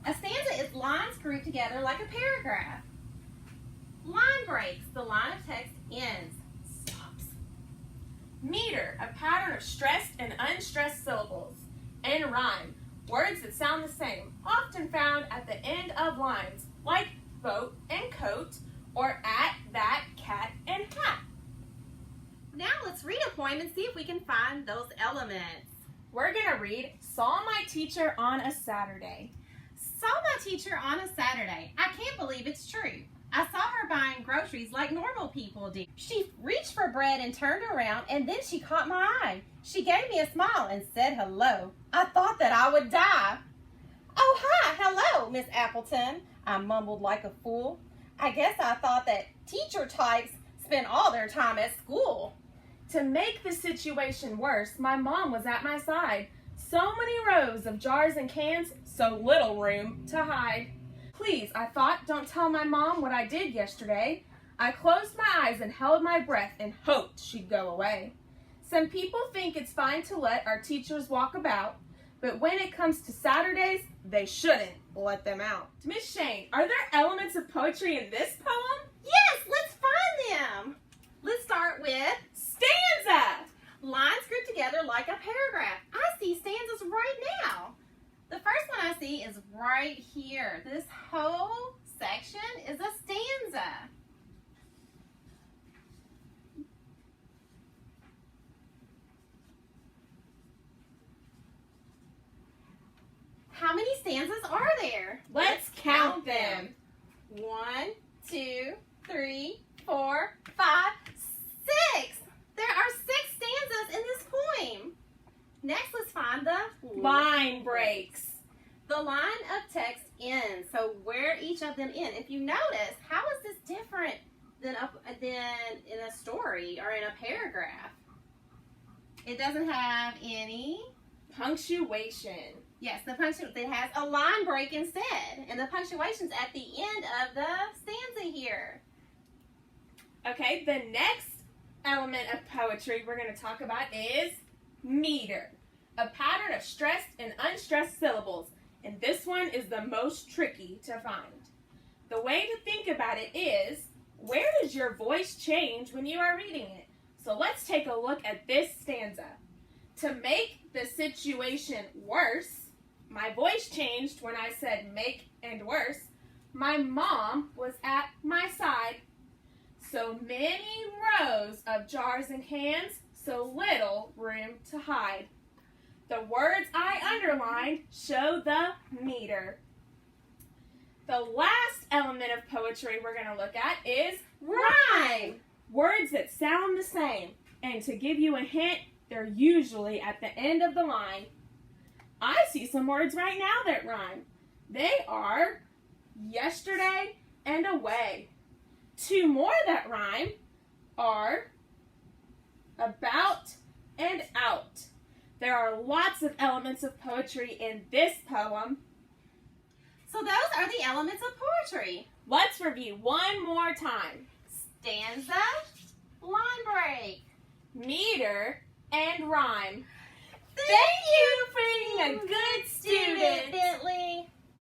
A stanza is lines grouped together like a paragraph. Line breaks. The line of text ends. Stops. Meter, a pattern of stressed and unstressed syllables. And rhyme, words that sound the same, often found at the end of lines, like boat and coat, or at, that, cat, and hat. Now let's read a poem and see if we can find those elements. We're going to read Saw My Teacher on a Saturday. Saw my teacher on a Saturday. I can't believe it's true. I saw her buying groceries like normal people do. She reached for bread and turned around, and then she caught my eye. She gave me a smile and said hello. I thought that I would die. Oh, hi, hello, Miss Appleton, I mumbled like a fool. I guess I thought that teacher types spend all their time at school. To make the situation worse, my mom was at my side. So many rows of jars and cans, so little room to hide. Please, I thought, don't tell my mom what I did yesterday. I closed my eyes and held my breath and hoped she'd go away. Some people think it's fine to let our teachers walk about, but when it comes to Saturdays, they shouldn't let them out. Miss Shane, are there elements of poetry in this poem? Yes, let's find them. Let's start with Stanza! lines grouped together like a paragraph. I see stanzas right now. The first one I see is right here. This whole section is a stanza. How many stanzas are there? Let's count them. 1, 2, 3, 4, 5, 6. There are 6 stanzas in this poem. Next, let's find the Line breaks. The line of text ends. So where each of them end. If you notice, how is this different than in a story or in a paragraph? It doesn't have any Punctuation. Yes, it has a line break instead, and the punctuation's at the end of the stanza here. Okay, the next element of poetry we're going to talk about is meter, a pattern of stressed and unstressed syllables, and this one is the most tricky to find. The way to think about it is, where does your voice change when you are reading it? So let's take a look at this stanza. To make the situation worse, my voice changed when I said make and worse. My mom was at my side. So many rows of jars and cans, so little room to hide. The words I underlined show the meter. The last element of poetry we're going to look at is rhyme. Words that sound the same. And to give you a hint, they're usually at the end of the line. I see some words right now that rhyme. They are yesterday and away. 2 more that rhyme are about and out. There are lots of elements of poetry in this poem. So those are the elements of poetry. Let's review one more time. Stanza, line break, meter, and rhyme. Thank you for being a good student. Bentley.